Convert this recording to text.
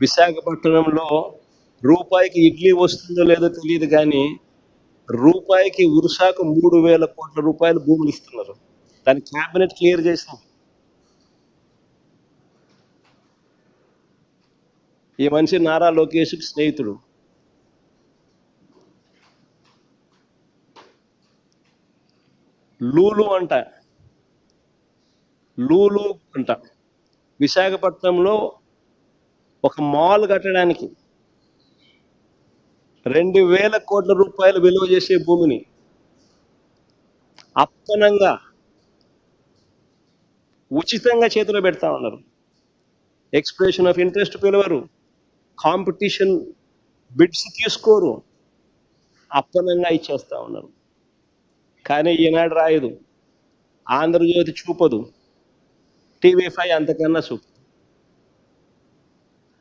విశాఖపట్నంలో రూపాయికి ఇడ్లీ వస్తుందో లేదో తెలియదు కానీ రూపాయికి ఉరుసాకు 3,000 కోట్ల రూపాయలు భూములు ఇస్తున్నారు. దాని క్యాబినెట్ క్లియర్ చేసింది. ఈ మనిషి నారా లోకేష్ స్నేహితుడు. లూలు అంట విశాఖపట్నంలో ఒక మాల్ కట్టడానికి 2,000 కోట్ల రూపాయలు విలువ చేసే భూమిని అప్పనంగా ఉచితంగా చేతిలో పెడతా ఉన్నారు. ఎక్స్ప్రెషన్ ఆఫ్ ఇంట్రెస్ట్ పిలవరు, కాంపిటీషన్ బిడ్స్ తీసుకోరు, అప్పనంగా ఇచ్చేస్తా ఉన్నారు. కానీ ఈనాడు రాయదు, ఆంధ్రజ్యోతి చూపదు, TV5 అంతకన్నా చూపు.